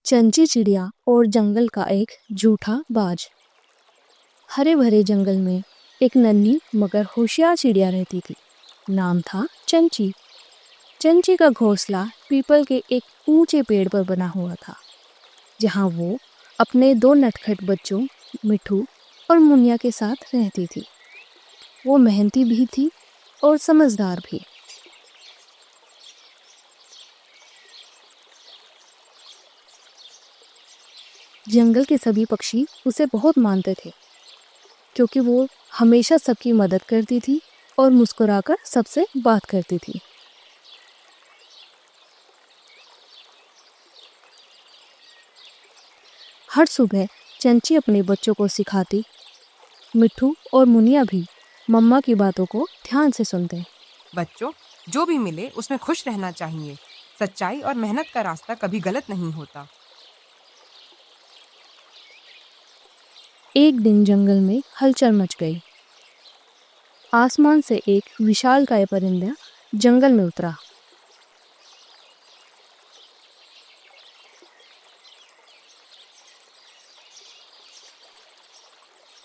चंची चिड़िया और जंगल का एक झूठा बाज। हरे भरे जंगल में एक नन्ही मगर होशियार चिड़िया रहती थी। नाम था चंची। चंची का घोंसला पीपल के एक ऊंचे पेड़ पर बना हुआ था, जहां वो अपने दो नटखट बच्चों मिठू और मुनिया के साथ रहती थी। वो मेहनती भी थी और समझदार भी। जंगल के सभी पक्षी उसे बहुत मानते थे, क्योंकि वो हमेशा सबकी मदद करती थी और मुस्कुराकर सबसे बात करती थी। हर सुबह चंची अपने बच्चों को सिखाती। मिठू और मुनिया भी मम्मा की बातों को ध्यान से सुनते। बच्चों, जो भी मिले उसमें खुश रहना चाहिए। सच्चाई और मेहनत का रास्ता कभी गलत नहीं होता। एक दिन जंगल में हलचल मच गई। आसमान से एक विशालकाय परिंदा जंगल में उतरा।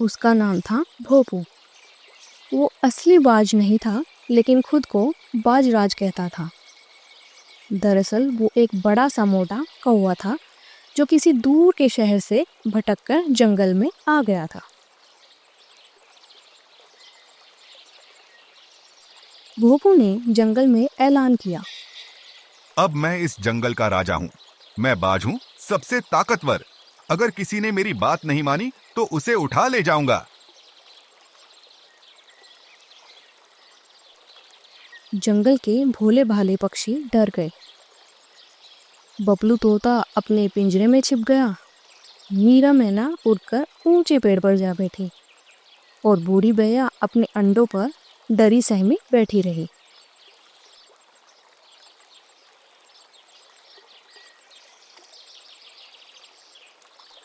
उसका नाम था भोपू। वो असली बाज नहीं था, लेकिन खुद को बाजराज कहता था। दरअसल वो एक बड़ा सा मोटा कौवा था, जो किसी दूर के शहर से भटककर जंगल में आ गया था। भोपू ने जंगल में ऐलान किया, अब मैं इस जंगल का राजा हूँ। मैं बाज हूँ, सबसे ताकतवर। अगर किसी ने मेरी बात नहीं मानी तो उसे उठा ले जाऊंगा। जंगल के भोले भाले पक्षी डर गए। बबलू तोता अपने पिंजरे में छिप गया। मीरा मैना उड़कर ऊंचे पेड़ पर जा बैठी और बूढ़ी बैया अपने अंडों पर डरी सहमी बैठी रही।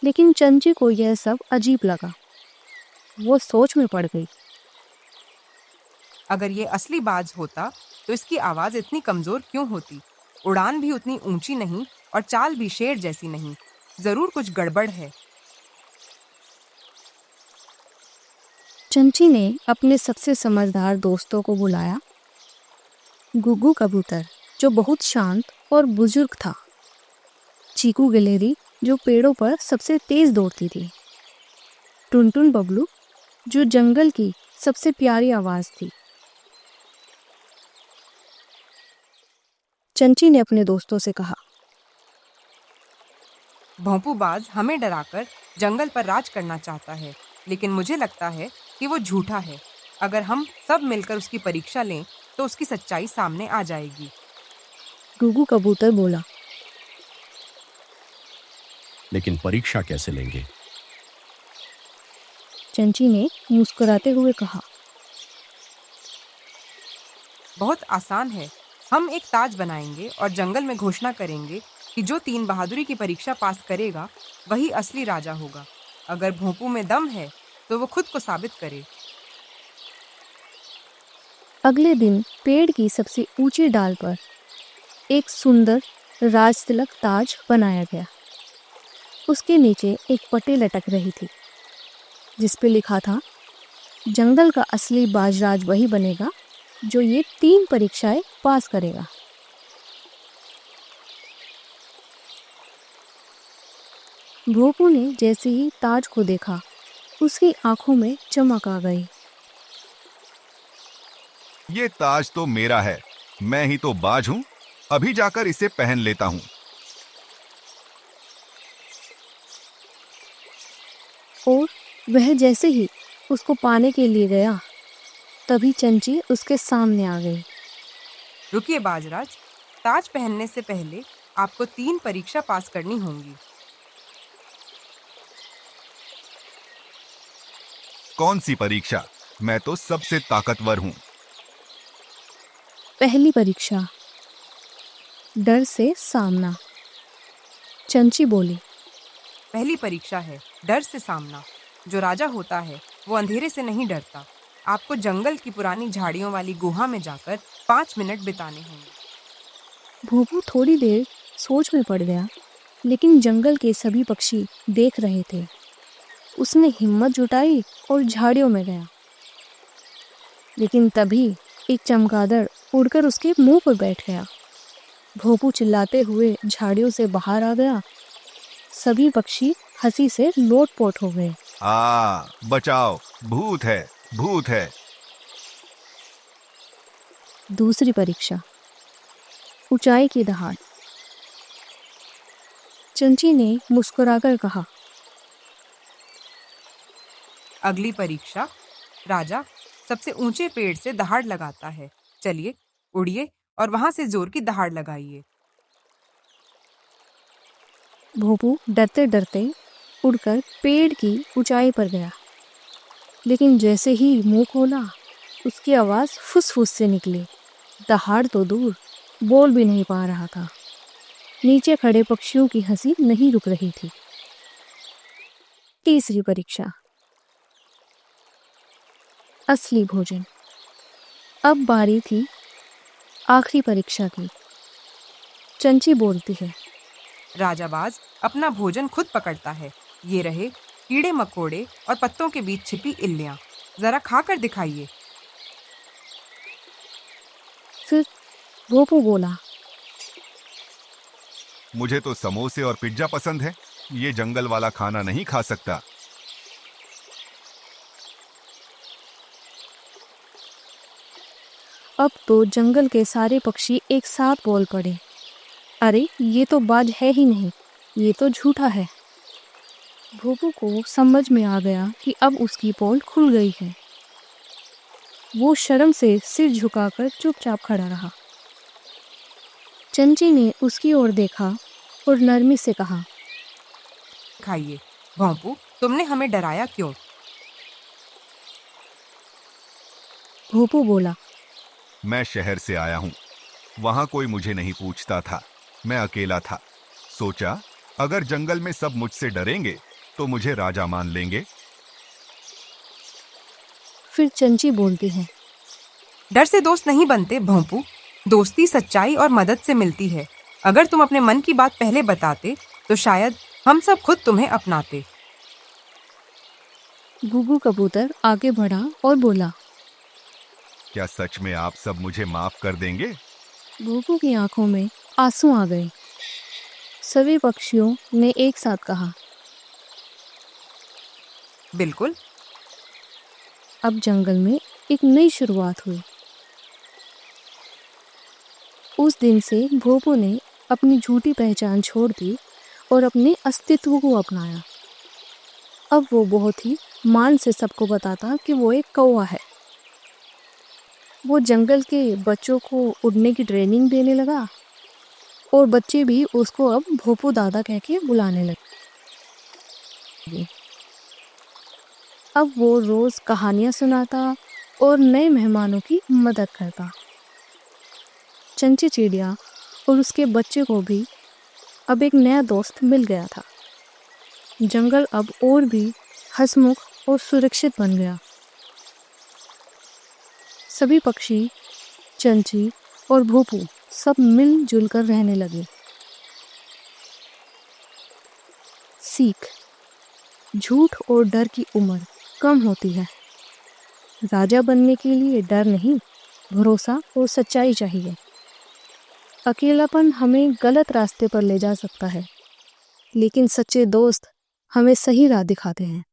लेकिन चंची को यह सब अजीब लगा। वो सोच में पड़ गई। अगर ये असली बाज होता तो इसकी आवाज इतनी कमजोर क्यों होती? उड़ान भी उतनी ऊंची नहीं और चाल भी शेर जैसी नहीं। जरूर कुछ गड़बड़ है। चंची ने अपने सबसे समझदार दोस्तों को बुलाया। गुग्गू कबूतर, जो बहुत शांत और बुजुर्ग था। चीकू गिलहरी, जो पेड़ों पर सबसे तेज दौड़ती थी। टुनटुन बबलू, जो जंगल की सबसे प्यारी आवाज थी। चंची ने अपने दोस्तों से कहा, भोंपू बाज हमें डराकर जंगल पर राज करना चाहता है, लेकिन मुझे लगता है कि वो झूठा है। अगर हम सब मिलकर उसकी परीक्षा लें तो उसकी सच्चाई सामने आ जाएगी। गुग्गू कबूतर बोला, लेकिन परीक्षा कैसे लेंगे? चंची ने मुस्कुराते हुए कहा, बहुत आसान है। हम एक ताज बनाएंगे और जंगल में घोषणा करेंगे कि जो 3 बहादुरी की परीक्षा पास करेगा वही असली राजा होगा। अगर भोंपू में दम है तो वो खुद को साबित करे। अगले दिन पेड़ की सबसे ऊंची डाल पर एक सुंदर राजतिलक ताज बनाया गया। उसके नीचे एक पट्टी लटक रही थी, जिस पे लिखा था, जंगल का असली बाजराज वही बनेगा जो ये 3 परीक्षाएं पास करेगा। भोपू ने जैसे ही ताज को देखा, उसकी आंखों में चमक आ गई। ये ताज तो मेरा है। मैं ही तो बाज हूँ। अभी जाकर इसे पहन लेता हूँ। और वह जैसे ही उसको पाने के लिए गया, तभी चंची उसके सामने आ गई। रुकिए बाजराज, ताज पहनने से पहले आपको 3 परीक्षा पास करनी होंगी। कौन सी परीक्षा? मैं तो सबसे ताकतवर हूँ। पहली परीक्षा, डर से सामना। चंची बोली, पहली परीक्षा है डर से सामना। जो राजा होता है वो अंधेरे से नहीं डरता। आपको जंगल की पुरानी झाड़ियों वाली गुहा में जाकर 5 मिनट बिताने होंगे। भोपू थोड़ी देर सोच में पड़ गया। लेकिन जंगल के सभी पक्षी देख रहे थे। उसने हिम्मत जुटाई और झाड़ियों में गया, लेकिन तभी एक चमगादड़ उड़कर उसके मुंह पर बैठ गया। भोपू चिल्लाते हुए झाड़ियों से बाहर आ गया। सभी पक्षी हंसी से लोटपोट हो गए। बचाओ, भूत है, भूत है। दूसरी परीक्षा, ऊंचाई की दहाड़। चंची ने मुस्कुराकर कहा, अगली परीक्षा, राजा सबसे ऊंचे पेड़ से दहाड़ लगाता है। चलिए, उड़िए और वहां से जोर की दहाड़ लगाइए। भोपू डरते डरते उड़कर पेड़ की ऊंचाई पर गया, लेकिन जैसे ही मुंह खोला उसकी आवाज फुस-फुस से निकली। दहाड़ तो दूर, बोल भी नहीं पा रहा था। नीचे खड़े पक्षियों की हंसी नहीं रुक रही थी। तीसरी परीक्षा, असली भोजन। अब बारी थी आखिरी परीक्षा की। चंची बोलती है, राजाबाज अपना भोजन खुद पकड़ता है। ये रहे कीड़े मकोड़े और पत्तों के बीच छिपी इल्लियां। जरा खाकर दिखाइए। फिर भोपू बोला, मुझे तो समोसे और पिज्जा पसंद है। ये जंगल वाला खाना नहीं खा सकता। अब तो जंगल के सारे पक्षी एक साथ बोल पड़े, अरे ये तो बाज है ही नहीं, ये तो झूठा है। भोपू को समझ में आ गया कि अब उसकी पोल खुल गई है। वो शर्म से सिर झुकाकर चुपचाप खड़ा रहा। चंची ने उसकी ओर देखा और नरमी से कहा, खाइए। भोंपू, तुमने हमें डराया क्यों? भोपू बोला, मैं शहर से आया हूँ। वहां कोई मुझे नहीं पूछता था। मैं अकेला था। सोचा अगर जंगल में सब मुझसे डरेंगे तो मुझे राजा मान लेंगे। फिर चंची बोलती है, डर से दोस्त नहीं बनते भोंपू। दोस्ती सच्चाई और मदद से मिलती है। अगर तुम अपने मन की बात पहले बताते तो शायद हम सब खुद तुम्हें अपनाते। गुगू कबूतर आगे बढ़ा और बोला, क्या सच में आप सब मुझे माफ कर देंगे? भोपू की आंखों में आंसू आ गए। सभी पक्षियों ने एक साथ कहा, बिल्कुल। अब जंगल में एक नई शुरुआत हुई। उस दिन से भोपू ने अपनी झूठी पहचान छोड़ दी और अपने अस्तित्व को अपनाया। अब वो बहुत ही मान से सबको बताता कि वो एक कौवा है। वो जंगल के बच्चों को उड़ने की ट्रेनिंग देने लगा और बच्चे भी उसको अब भोपू दादा कह के बुलाने लगे। अब वो रोज कहानियां सुनाता और नए मेहमानों की मदद करता। चंची चिड़िया और उसके बच्चे को भी अब एक नया दोस्त मिल गया था। जंगल अब और भी हंसमुख और सुरक्षित बन गया। सभी पक्षी, चंची और भोपू सब मिलजुल कर रहने लगे। सीख, झूठ और डर की उम्र कम होती है। राजा बनने के लिए डर नहीं, भरोसा और सच्चाई चाहिए। अकेलापन हमें गलत रास्ते पर ले जा सकता है, लेकिन सच्चे दोस्त हमें सही राह दिखाते हैं।